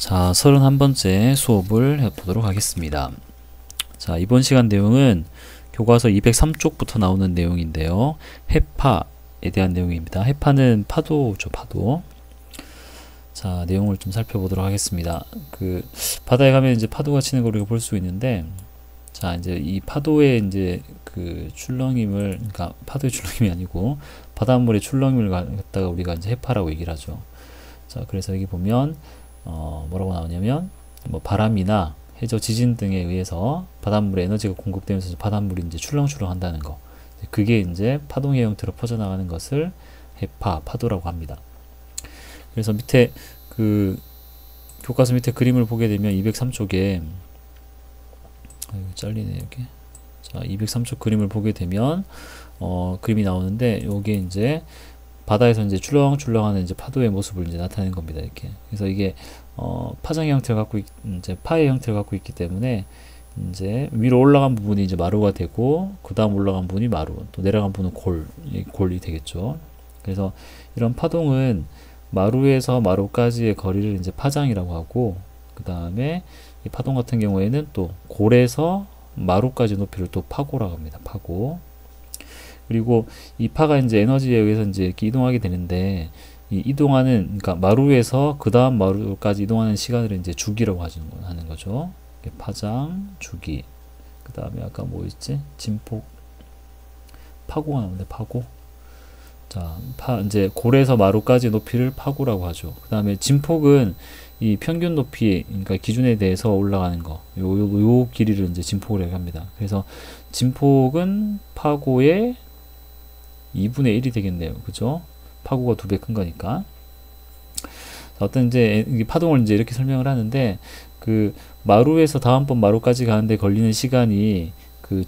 자, 31번째 수업을 해보도록 하겠습니다. 자, 이번 시간 내용은 교과서 203쪽부터 나오는 내용인데요. 해파에 대한 내용입니다. 해파는 파도죠, 파도. 자, 내용을 좀 살펴보도록 하겠습니다. 바다에 가면 이제 파도가 치는 걸 우리가 볼 수 있는데, 자, 이제 이 파도의 이제 출렁임을, 그러니까 파도의 출렁임이 아니고, 바닷물의 출렁임을 갖다가 우리가 이제 해파라고 얘기를 하죠. 자, 그래서 여기 보면, 뭐라고 나오냐면, 뭐 바람이나 해저 지진 등에 의해서 바닷물에 에너지가 공급되면서 바닷물이 이제 출렁출렁 한다는 거. 그게 이제 파동의 형태로 퍼져나가는 것을 해파, 파도라고 합니다. 그래서 밑에 교과서 밑에 그림을 보게 되면 203쪽에 잘리네 여기. 자, 203쪽 그림을 보게 되면 그림이 나오는데 요게 이제 바다에서 이제 출렁출렁하는 이제 파도의 모습을 이제 나타내는 겁니다. 이렇게. 그래서 이게 파장의 형태를 갖고 이제 파의 형태를 갖고 있기 때문에 이제 위로 올라간 부분이 이제 마루가 되고 그 다음 올라간 부분이 마루, 또 내려간 부분은 골이 되겠죠. 그래서 이런 파동은 마루에서 마루까지의 거리를 이제 파장이라고 하고, 그 다음에 이 파동 같은 경우에는 또 골에서 마루까지 높이를 또 파고라고 합니다. 파고. 그리고 이 파가 이제 에너지에 의해서 이제 이렇게 이동하게 되는데, 이 이동하는, 그러니까 마루에서 그 다음 마루까지 이동하는 시간을 이제 주기라고 하는 거죠. 파장, 주기. 그 다음에 아까 뭐 있지? 진폭, 파고가 나오는데, 파고. 자, 이제 골에서 마루까지 높이를 파고라고 하죠. 그 다음에 진폭은 이 평균 높이, 그러니까 기준에 대해서 올라가는 거, 요 길이를 이제 진폭이라고 합니다. 그래서 진폭은 파고의 2분의 1이 되겠네요. 그죠? 파고가 2배 큰 거니까. 어떤 이제 파동을 이제 이렇게 설명을 하는데, 마루에서 다음번 마루까지 가는데 걸리는 시간이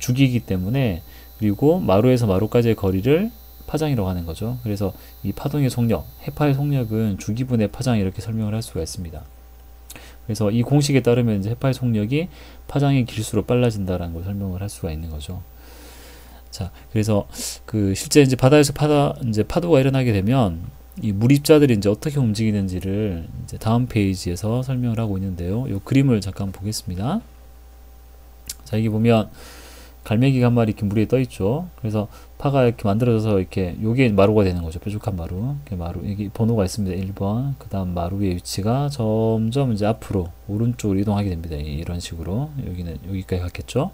주기이기 때문에, 그리고 마루에서 마루까지의 거리를 파장이라고 하는 거죠. 그래서 이 파동의 속력, 해파의 속력은 주기분의 파장 이렇게 설명을 할 수가 있습니다. 그래서 이 공식에 따르면 이제 해파의 속력이 파장의 길수록 빨라진다라는 걸 설명을 할 수가 있는 거죠. 자, 그래서 실제 이제 바다에서 파도가 일어나게 되면 이 물입자들이 이제 어떻게 움직이는지를 이제 다음 페이지에서 설명을 하고 있는데요. 이 그림을 잠깐 보겠습니다. 자, 여기 보면 갈매기가 한 마리 이렇게 물 위에 떠 있죠. 그래서 파가 이렇게 만들어져서 이렇게 요게 마루가 되는 거죠. 뾰족한 마루. 여기 번호가 있습니다. 1번. 그 다음 마루의 위치가 점점 이제 앞으로 오른쪽으로 이동하게 됩니다. 이런 식으로. 여기는 여기까지 갔겠죠.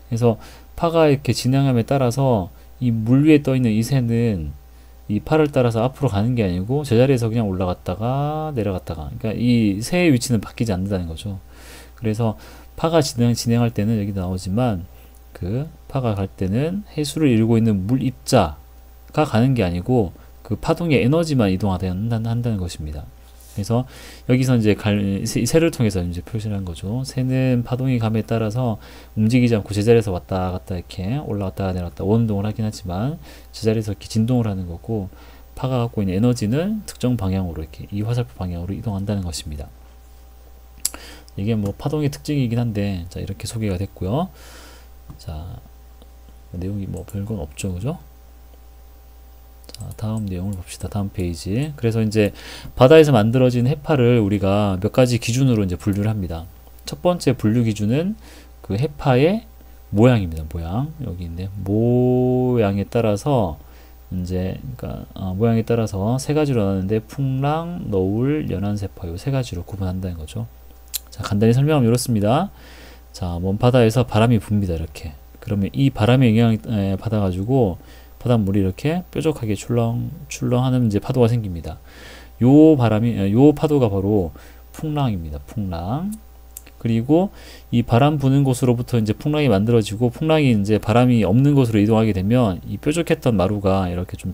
그래서 파가 이렇게 진행함에 따라서 이 물 위에 떠 있는 이 새는 이 파를 따라서 앞으로 가는 게 아니고 제자리에서 그냥 올라갔다가 내려갔다가, 그러니까 이 새의 위치는 바뀌지 않는다는 거죠. 그래서 파가 진행할 때는 여기도 나오지만 파가 갈 때는 해수를 이루고 있는 물 입자가 가는 게 아니고 파동의 에너지만 이동한다는 것입니다. 그래서 여기서 이제 새를 통해서 이제 표시를 한 거죠. 새는 파동이 감에 따라서 움직이지 않고 제자리에서 왔다 갔다 이렇게 올라갔다 내려갔다 원운동을 하긴 하지만 제자리에서 이렇게 진동을 하는 거고, 파가 갖고 있는 에너지는 특정 방향으로 이렇게 이 화살표 방향으로 이동한다는 것입니다. 이게 뭐 파동의 특징이긴 한데, 자, 이렇게 소개가 됐고요. 자, 내용이 뭐 별건 없죠, 그죠? 자, 다음 내용을 봅시다. 다음 페이지. 그래서 이제 바다에서 만들어진 해파를 우리가 몇 가지 기준으로 이제 분류를 합니다. 첫 번째 분류 기준은 해파의 모양입니다. 모양. 여기 있네. 모양에 따라서 이제, 모양에 따라서 세 가지로 나누는데, 풍랑, 너울, 연안세파, 요 세 가지로 구분한다는 거죠. 자, 간단히 설명하면 이렇습니다. 자, 먼 바다에서 바람이 붑니다. 이렇게. 그러면 이 바람의 영향을 받아가지고 바닷물이 이렇게 뾰족하게 출렁하는 이제 파도가 생깁니다. 요 파도가 바로 풍랑입니다. 풍랑. 그리고 이 바람 부는 곳으로부터 이제 풍랑이 만들어지고, 풍랑이 이제 바람이 없는 곳으로 이동하게 되면 이 뾰족했던 마루가 이렇게 좀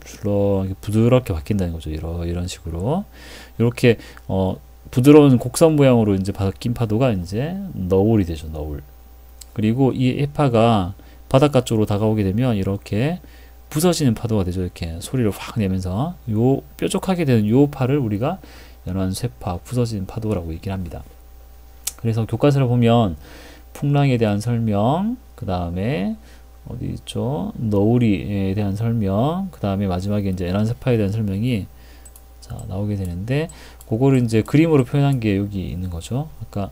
부드럽게 바뀐다는 거죠. 이런 식으로. 이렇게 부드러운 곡선 모양으로 이제 바뀐 파도가 이제 너울이 되죠. 너울. 그리고 이 해파가 바닷가 쪽으로 다가오게 되면 이렇게 부서지는 파도가 되죠. 이렇게 소리를 확 내면서 요 뾰족하게 되는 요 파를 우리가 연안쇠파, 부서지는 파도라고 얘기를 합니다. 그래서 교과서를 보면 풍랑에 대한 설명, 그 다음에 어디 있죠? 너울이에 대한 설명, 그 다음에 마지막에 이제 연안쇠파에 대한 설명이 자, 나오게 되는데, 그거를 이제 그림으로 표현한 게 여기 있는 거죠. 아까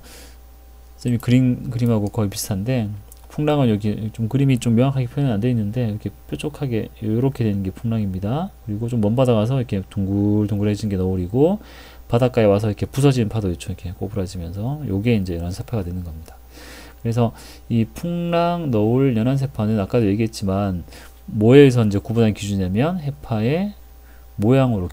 쌤이 그림하고 거의 비슷한데, 풍랑은 여기 좀 그림이 좀 명확하게 표현이 안 되어 있는데, 이렇게 뾰족하게 이렇게 되는 게 풍랑입니다. 그리고 좀 먼 바다 가서 이렇게 둥글둥글해진 게 너울이고, 바닷가에 와서 이렇게 부서진 파도 있죠. 이렇게 꼬부라지면서 요게 이제 연안세파가 되는 겁니다. 그래서 이 풍랑, 너울, 연안세파는 아까도 얘기했지만 뭐에서 이제 구분하는 기준이냐면 해파의 모양으로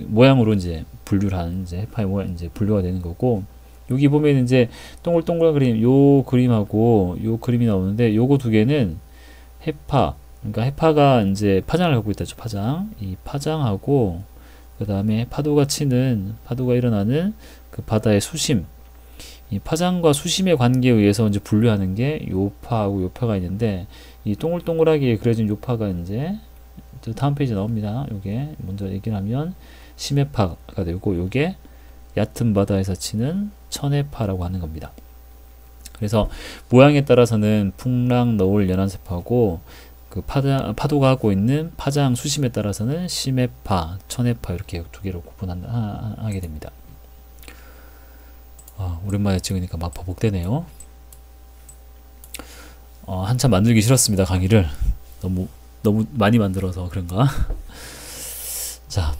모양으로 이제 분류를 하는 이제 해파의 모양 이제 분류가 되는 거고, 여기 보면 이제 동글동글한 그림, 요 그림하고 요 그림이 나오는데, 요거 두 개는 해파, 그러니까 해파가 이제 파장을 갖고 있다죠. 파장. 이 파장하고 그 다음에 파도가 일어나는 그 바다의 수심, 이 파장과 수심의 관계에 의해서 이제 분류하는 게 요파하고 요파가 있는데, 이 동글동글하게 그려진 요파가 이제 다음 페이지에 나옵니다. 요게 먼저 얘기를 하면 심해파가 되고, 요게 얕은 바다에서 치는 천해파라고 하는 겁니다. 그래서 모양에 따라서는 풍랑, 너울, 연안세파고, 그 파도가 하고 있는 파장 수심에 따라서는 심해파, 천해파 이렇게 두 개로 구분하게 됩니다. 오랜만에 찍으니까 막 버벅대네요. 한참 만들기 싫었습니다. 강의를 너무 많이 만들어서 그런가. 자,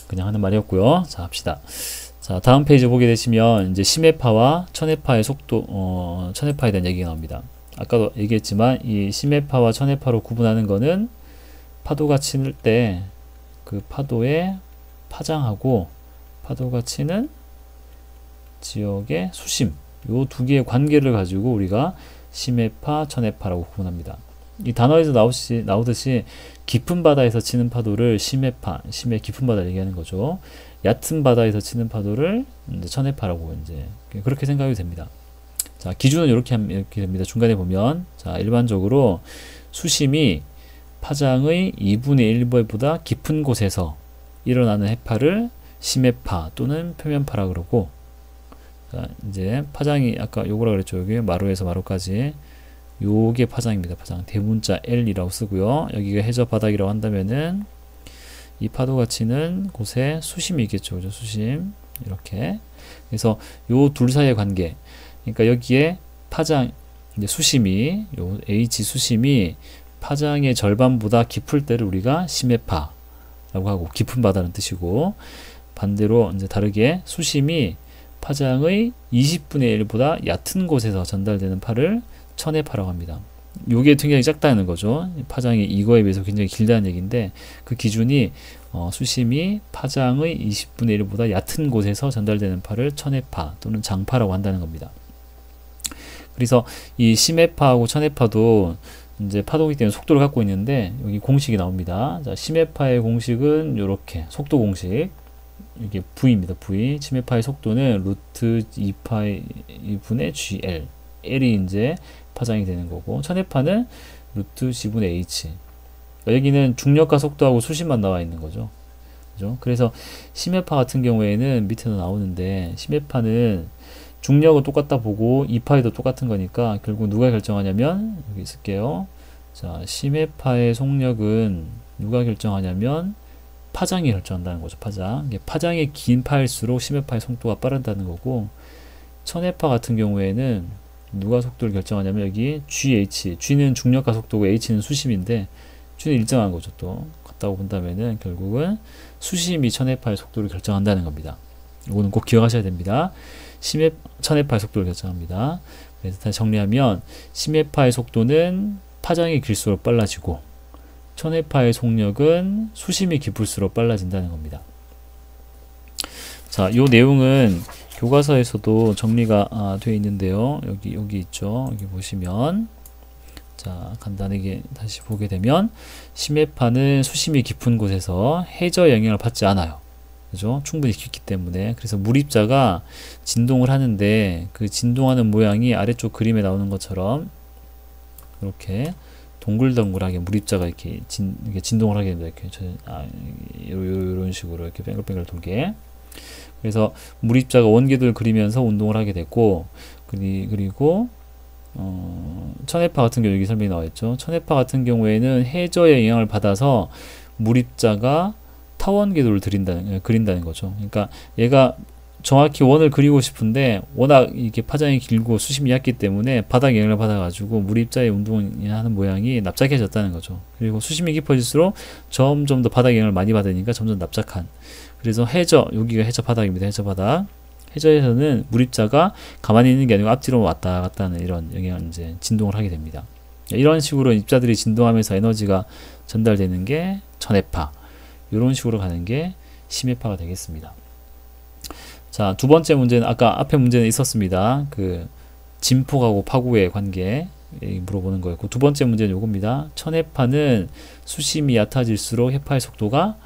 그냥 하는 말이었고요. 자, 합시다. 자, 다음 페이지 보게 되시면 이제 심해파와 천해파의 속도, 천해파에 대한 얘기가 나옵니다. 아까도 얘기했지만 이 심해파와 천해파로 구분하는 거는 파도가 칠 때 그 파도의 파장하고 파도가 치는 지역의 수심, 요 두 개의 관계를 가지고 우리가 심해파, 천해파라고 구분합니다. 이 단어에서 나오듯이 깊은 바다에서 치는 파도를 심해파, 심해 깊은 바다를 얘기하는 거죠. 얕은 바다에서 치는 파도를 이제 천해파라고 이제 그렇게 생각이 됩니다. 자, 기준은 이렇게 됩니다. 중간에 보면, 자, 일반적으로 수심이 파장의 2분의 1배보다 깊은 곳에서 일어나는 해파를 심해파 또는 표면파라 그러고, 자, 이제 파장이 아까 요거라 그랬죠. 여기 마루에서 마루까지 요게 파장입니다. 파장 대문자 L이라고 쓰고요. 여기가 해저 바닥이라고 한다면은 이 파도가 치는 곳에 수심이 있겠죠. 그죠? 수심 이렇게. 그래서 요 둘 사이의 관계, 그러니까 여기에 파장 이제 수심이 요 H 수심이 파장의 절반보다 깊을 때를 우리가 심해파라고 하고, 깊은 바다는 뜻이고, 반대로 이제 다르게 수심이 파장의 20분의 1보다 얕은 곳에서 전달되는 파를 천해파라고 합니다. 요게 굉장히 작다는 거죠. 파장이 이거에 비해서 굉장히 길다는 얘기인데, 그 기준이 수심이 파장의 20분의 1보다 얕은 곳에서 전달되는 파를 천해파 또는 장파라고 한다는 겁니다. 그래서 이 심해파하고 천해파도 이제 파도기 때문에 속도를 갖고 있는데, 여기 공식이 나옵니다. 자, 심해파의 공식은 이렇게 속도 공식, 이게 V입니다. V. 심해파의 속도는 루트 2파이 분의 GL, L이 이제 파장이 되는 거고, 천해파는 루트 G분의 H. 여기는 중력과 속도하고 수심만 나와 있는 거죠. 그죠? 그래서 심해파 같은 경우에는 밑에도 나오는데, 심해파는 중력은 똑같다 보고 2파이도 똑같은 거니까 결국 누가 결정하냐면, 여기 쓸게요. 자, 심해파의 속력은 누가 결정하냐면 파장이 결정한다는 거죠. 파장. 파장이 긴 파일수록 심해파의 속도가 빠른다는 거고, 천해파 같은 경우에는 누가 속도를 결정하냐면 여기 GH, G는 중력과 속도고 H는 수심인데, G는 일정한 거죠. 또 같다고 본다면은 결국은 수심이 천해파의 속도를 결정한다는 겁니다. 이거는 꼭 기억하셔야 됩니다. 천해파의 속도를 결정합니다. 그래서 다시 정리하면, 심해파의 속도는 파장이 길수록 빨라지고, 천해파의 속력은 수심이 깊을수록 빨라진다는 겁니다. 자, 요 내용은 교과서에서도 정리가 되어 있는데요. 여기 있죠. 여기 보시면, 자, 간단하게 다시 보게 되면, 심해파는 수심이 깊은 곳에서 해저 영향을 받지 않아요. 그죠? 충분히 깊기 때문에. 그래서 물입자가 진동을 하는데, 그 진동하는 모양이 아래쪽 그림에 나오는 것처럼 이렇게 동글동글하게 물입자가 이렇게 진동을 하게 됩니다. 이렇게 이런 식으로 이렇게 뱅글뱅글 돌게. 그래서 물입자가 원궤도를 그리면서 운동을 하게 됐고, 그리고 천해파 같은 경우 여기 설명이 나와 있죠. 천해파 같은 경우에는 해저의 영향을 받아서 물입자가 타원 궤도를 그린다는 거죠. 그러니까 얘가 정확히 원을 그리고 싶은데 워낙 이게 파장이 길고 수심이 얕기 때문에 바닥 영향을 받아가지고 물입자의 운동하는 모양이 납작해졌다는 거죠. 그리고 수심이 깊어질수록 점점 더 바닥 영향을 많이 받으니까 점점 납작한. 그래서 해저, 여기가 해저 바닥입니다. 해저 바닥. 해저에서는 물입자가 가만히 있는 게 아니고 앞뒤로 왔다 갔다 하는 이런 영향을 이제 진동을 하게 됩니다. 이런 식으로 입자들이 진동하면서 에너지가 전달되는 게 전해파. 이런 식으로 가는 게 심해파가 되겠습니다. 자, 두 번째 문제는 아까 앞에 문제는 있었습니다. 그 진폭하고 파고의 관계 물어보는 거였고, 두 번째 문제는 요겁니다. 천해파는 수심이 얕아질수록 해파의 속도가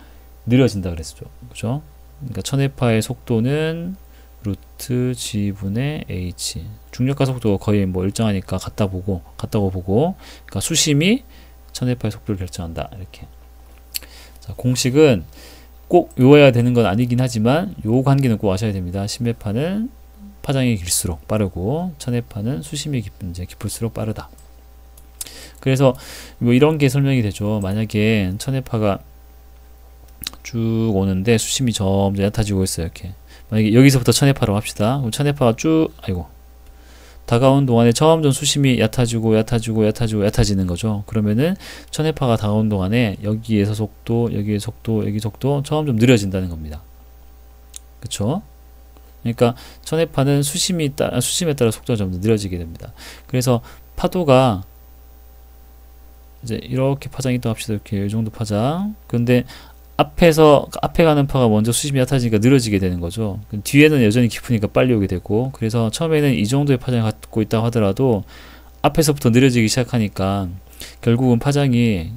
느려진다 그랬죠. 그죠? 그러니까 천해파의 속도는 루트 G분의 H. 중력과 속도가 거의 뭐 일정하니까 같다고 보고, 그러니까 수심이 천해파의 속도를 결정한다. 이렇게. 자, 공식은 꼭 외워야 되는 건 아니긴 하지만 요 관계는 꼭 아셔야 됩니다. 심해파는 파장이 길수록 빠르고 천해파는 수심이 깊을수록 빠르다. 그래서 뭐 이런 게 설명이 되죠. 만약에 천해파가 쭉 오는데 수심이 점점 얕아지고 있어요. 이렇게. 만약에 여기서부터 천해파라고 합시다. 그럼 천해파가 쭉 다가온 동안에 점점 수심이 얕아지는 거죠. 그러면은 천해파가 다가온 동안에 여기에서 속도, 여기 속도 점점 느려진다는 겁니다. 그쵸? 그러니까 천해파는 수심에 따라 속도가 점점 느려지게 됩니다. 그래서 파도가 이제 이렇게 파장이 또 합시다. 이렇게 이 정도 파장. 근데 앞에 가는 파가 먼저 수심이 얕아지니까 느려지게 되는 거죠. 뒤에는 여전히 깊으니까 빨리 오게 되고, 그래서 처음에는 이 정도의 파장을 갖고 있다고 하더라도 앞에서부터 느려지기 시작하니까 결국은 파장이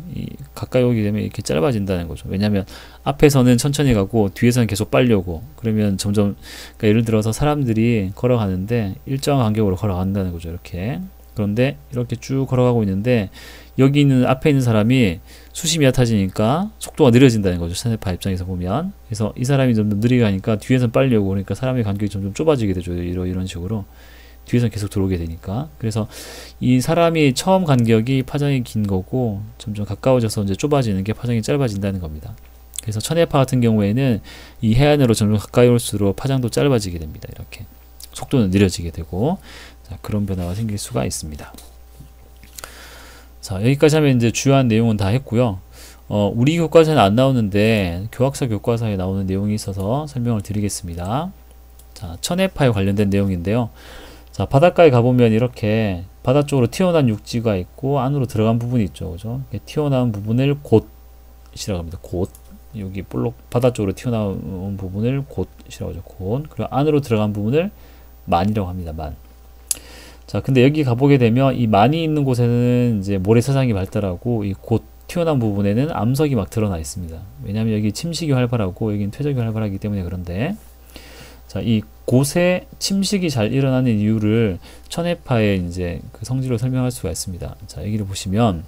가까이 오게 되면 이렇게 짧아진다는 거죠. 왜냐하면 앞에서는 천천히 가고 뒤에서는 계속 빨리 오고, 그러면 점점, 그러니까 예를 들어서 사람들이 걸어가는데 일정한 간격으로 걸어간다는 거죠. 이렇게. 그런데 이렇게 쭉 걸어가고 있는데 여기 있는 앞에 있는 사람이 수심이 얕아지니까 속도가 느려진다는 거죠. 천해파 입장에서 보면. 그래서 이 사람이 점점 느리게 가니까 뒤에서는 빨리 오고, 그러니까 사람의 간격이 점점 좁아지게 되죠. 이런 식으로. 뒤에서는 계속 들어오게 되니까. 그래서 이 사람이 처음 간격이 파장이 긴 거고 점점 가까워져서 이제 좁아지는 게 파장이 짧아진다는 겁니다. 그래서 천해파 같은 경우에는 이 해안으로 점점 가까이 올수록 파장도 짧아지게 됩니다. 이렇게. 속도는 느려지게 되고, 자, 그런 변화가 생길 수가 있습니다. 자, 여기까지 하면 이제 주요한 내용은 다 했고요. 우리 교과서에는 안 나오는데 교학서 교과서에 나오는 내용이 있어서 설명을 드리겠습니다. 자, 천해파에 관련된 내용인데요. 자, 바닷가에 가보면 이렇게 바다 쪽으로 튀어나온 육지가 있고 안으로 들어간 부분이 있죠. 그죠? 튀어나온 부분을 곧이라고 합니다. 곧. 여기 볼록 바다 쪽으로 튀어나온 부분을 곧이라고 하죠. 곧. 그리고 안으로 들어간 부분을 만이라고 합니다. 만. 자, 근데 여기 가보게 되면 이 만이 있는 곳에는 이제 모래사장이 발달하고 이 곧 튀어나온 부분에는 암석이 막 드러나 있습니다. 왜냐하면 여기 침식이 활발하고 여기는 퇴적이 활발하기 때문에 그런데, 자, 이 곳에 침식이 잘 일어나는 이유를 천해파의 이제 그 성질로 설명할 수가 있습니다. 자, 여기를 보시면,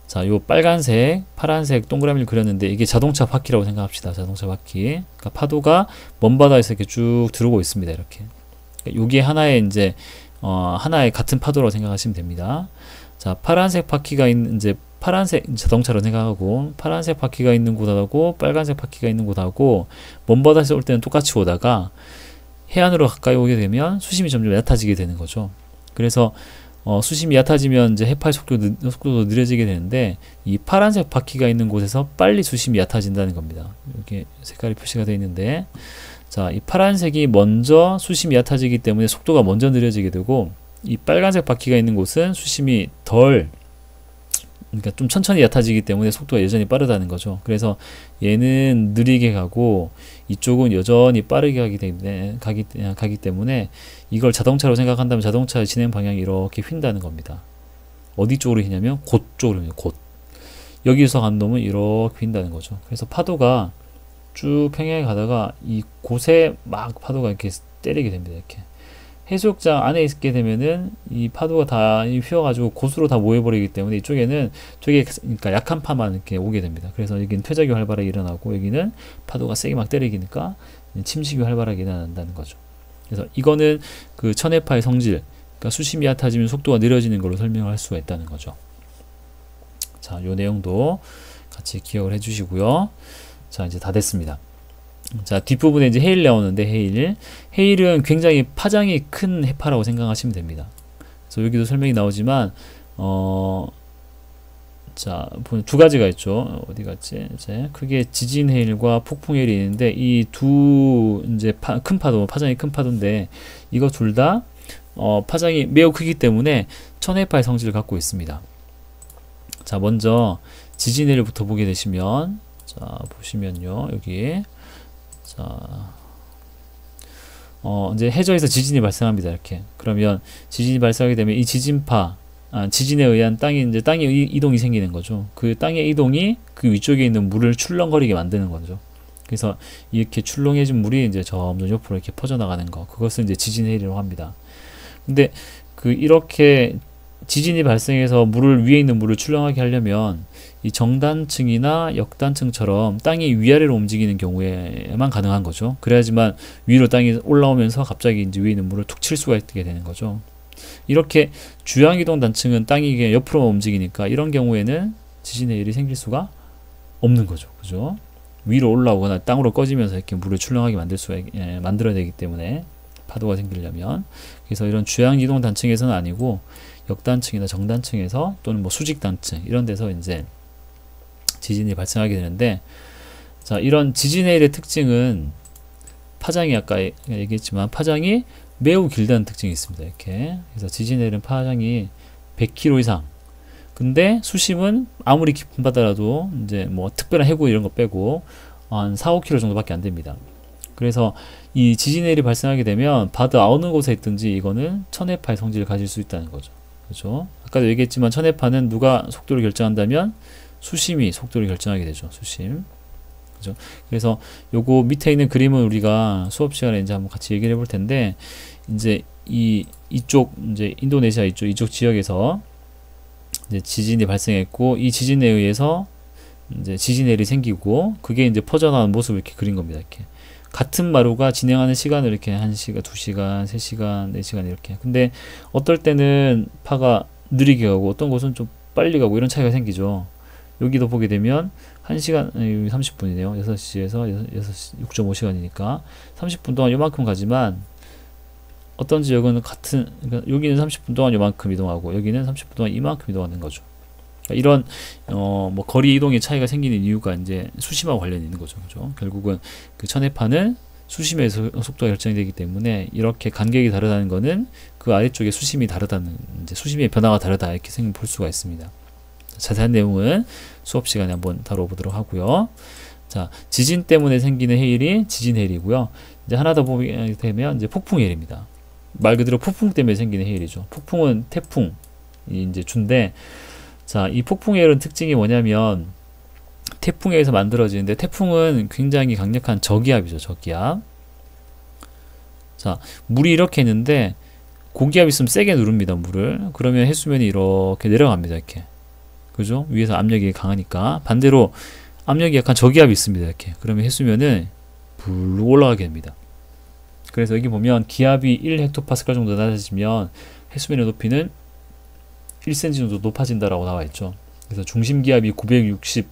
자, 요 빨간색, 파란색 동그라미를 그렸는데 이게 자동차 바퀴라고 생각합시다. 자동차 바퀴. 그러니까 파도가 먼 바다에서 이렇게 쭉 들어오고 있습니다. 이렇게. 요게 하나의 이제 하나의 같은 파도라고 생각하시면 됩니다. 자, 파란색 바퀴가 있는 이제 파란색 자동차로 생각하고 파란색 바퀴가 있는 곳하고 빨간색 바퀴가 있는 곳하고 먼 바다에서 올 때는 똑같이 오다가 해안으로 가까이 오게 되면 수심이 점점 얕아지게 되는 거죠. 그래서 수심이 얕아지면 이제 해파의 속도도 느려지게 되는데 이 파란색 바퀴가 있는 곳에서 빨리 수심이 얕아진다는 겁니다. 이렇게 색깔이 표시가 되어 있는데, 자, 이 파란색이 먼저 수심이 얕아지기 때문에 속도가 먼저 느려지게 되고, 이 빨간색 바퀴가 있는 곳은 수심이 그러니까 좀 천천히 얕아지기 때문에 속도가 여전히 빠르다는 거죠. 그래서 얘는 느리게 가고 이쪽은 여전히 빠르게 가기 때문에 이걸 자동차로 생각한다면 자동차의 진행 방향이 이렇게 휜다는 겁니다. 어디 쪽으로 휘냐면 곧 쪽으로 휜, 곧. 여기서 간 놈은 이렇게 휜다는 거죠. 그래서 파도가 쭉 평양에 가다가 이 곳에 막 파도가 이렇게 때리게 됩니다. 이렇게. 해수욕장 안에 있게 되면은 이 파도가 다 휘어가지고 곳으로 다 모여버리기 때문에 이쪽에는 그러니까 약한 파만 이렇게 오게 됩니다. 그래서 여기는 퇴적이 활발하게 일어나고 여기는 파도가 세게 막 때리니까 침식이 활발하게 일어난다는 거죠. 그래서 이거는 그 천해파의 성질, 그러니까 수심이 얕아지면 속도가 느려지는 걸로 설명할 수가 있다는 거죠. 자, 요 내용도 같이 기억을 해주시고요. 자, 이제 다 됐습니다. 자, 뒷부분에 이제 해일 나오는데, 해일은 굉장히 파장이 큰 해파라고 생각하시면 됩니다. 그래서 여기도 설명이 나오지만, 자, 두 가지가 있죠. 어디 갔지? 이제 크게 지진 해일과 폭풍 해일이 있는데, 이 두 이제 큰 파도, 파장이 큰 파도인데, 이거 둘 다 파장이 매우 크기 때문에 천해파의 성질을 갖고 있습니다. 자, 먼저 지진 해일부터 보게 되시면, 자, 보시면요, 여기, 자, 이제 해저에서 지진이 발생합니다. 이렇게. 그러면 지진이 발생하게 되면 이 지진파, 지진에 의한 땅의 이동이 생기는 거죠. 그 땅의 이동이 그 위쪽에 있는 물을 출렁거리게 만드는 거죠. 그래서 이렇게 출렁해진 물이 이제 점점 옆으로 이렇게 퍼져나가는 거. 그것을 이제 지진 해일이라고 합니다. 근데 이렇게 지진이 발생해서 위에 있는 물을 출렁하게 하려면 이 정단층이나 역단층처럼 땅이 위아래로 움직이는 경우에만 가능한 거죠. 그래야지만 위로 땅이 올라오면서 갑자기 이제 위에 있는 물을 툭 칠 수가 있게 되는 거죠. 이렇게 주양이동 단층은 땅이 옆으로 움직이니까 이런 경우에는 지진의 일이 생길 수가 없는 거죠. 그죠? 위로 올라오거나 땅으로 꺼지면서 이렇게 물을 출렁하게 만들어야 되기 때문에 파도가 생기려면. 그래서 이런 주양이동 단층에서는 아니고 역단층이나 정단층에서 또는 뭐 수직단층 이런 데서 이제 지진이 발생하게 되는데, 자, 이런 지진의 일의 특징은 파장이 아까 얘기했지만 파장이 매우 길다는 특징이 있습니다. 이렇게. 그래서 지진의 일은 파장이 100km 이상. 근데 수심은 아무리 깊은 바다라도 이제 뭐 특별한 해구 이런 거 빼고 한 4, 5km 정도밖에 안 됩니다. 그래서 이 지진의 일이 발생하게 되면 바다 어느 곳에 있든지 이거는 천해파의 성질을 가질 수 있다는 거죠. 그렇죠? 아까도 얘기했지만 천해파는 누가 속도를 결정한다면 수심이 속도를 결정하게 되죠. 수심. 그죠? 그래서 요거 밑에 있는 그림은 우리가 수업 시간에 이제 한번 같이 얘기를 해볼 텐데, 이제 이쪽 이제 인도네시아 이쪽 지역에서 이제 지진이 발생했고, 이 지진에 의해서 이제 지진해일이 생기고, 그게 이제 퍼져나가는 모습을 이렇게 그린 겁니다. 이렇게. 같은 마루가 진행하는 시간을 이렇게 1시간, 2시간, 3시간, 4시간 이렇게. 근데 어떨 때는 파가 느리게 가고 어떤 곳은 좀 빨리 가고 이런 차이가 생기죠. 여기도 보게 되면 1시간, 30분이네요. 6시에서 6.5시간이니까 30분 동안 요만큼 가지만, 어떤 지역은 그러니까 여기는 30분 동안 요만큼 이동하고 여기는 30분 동안 이만큼 이동하는 거죠. 그러니까 이런 뭐 거리 이동의 차이가 생기는 이유가 이제 수심하고 관련이 있는 거죠. 그죠? 결국은 그 천해파는 수심에서 속도가 결정되기 때문에 이렇게 간격이 다르다는 거는 그 아래쪽에 수심이 다르다는, 이제 수심의 변화가 다르다 이렇게 볼 수가 있습니다. 자세한 내용은 수업 시간에 한번 다뤄보도록 하고요. 자, 지진 때문에 생기는 해일이 지진 해일이고요. 이제 하나 더 보게 되면 이제 폭풍 해일입니다. 말 그대로 폭풍 때문에 생기는 해일이죠. 폭풍은 태풍이 이제 주인데, 자, 이 폭풍 해일은 특징이 뭐냐면 태풍에 의해서 만들어지는데, 태풍은 굉장히 강력한 저기압이죠. 저기압. 자, 물이 이렇게 있는데 고기압이 있으면 세게 누릅니다. 물을. 그러면 해수면이 이렇게 내려갑니다. 이렇게. 그죠? 위에서 압력이 강하니까. 반대로 압력이 약간 저기압이 있습니다. 이렇게. 그러면 해수면은 불로 올라가게 됩니다. 그래서 여기 보면 기압이 1헥토파스칼 정도 낮아지면 해수면의 높이는 1cm 정도 높아진다라고 나와 있죠. 그래서 중심 기압이 960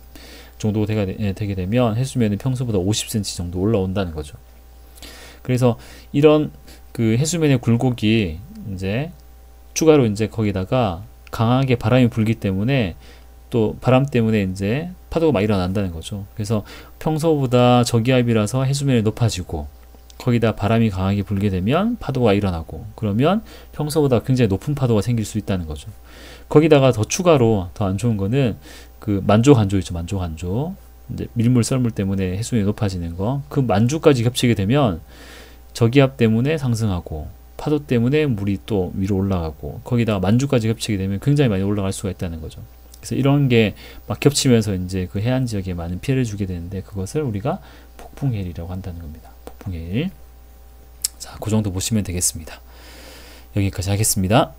정도 되게 되면 해수면은 평소보다 50cm 정도 올라온다는 거죠. 그래서 이런 그 해수면의 굴곡이 이제 추가로 이제 거기다가 강하게 바람이 불기 때문에, 또 바람 때문에 이제 파도가 막 일어난다는 거죠. 그래서 평소보다 저기압이라서 해수면이 높아지고, 거기다 바람이 강하게 불게 되면 파도가 일어나고, 그러면 평소보다 굉장히 높은 파도가 생길 수 있다는 거죠. 거기다가 더 추가로 더 안 좋은 거는 그 만조간조 있죠. 만조간조. 이제 밀물 썰물 때문에 해수면이 높아지는 거. 그 만주까지 겹치게 되면 저기압 때문에 상승하고 파도 때문에 물이 또 위로 올라가고, 거기다가 만주까지 겹치게 되면 굉장히 많이 올라갈 수가 있다는 거죠. 그래서 이런 게 막 겹치면서 이제 그 해안 지역에 많은 피해를 주게 되는데, 그것을 우리가 폭풍해일이라고 한다는 겁니다. 폭풍해일. 자, 그 정도 보시면 되겠습니다. 여기까지 하겠습니다.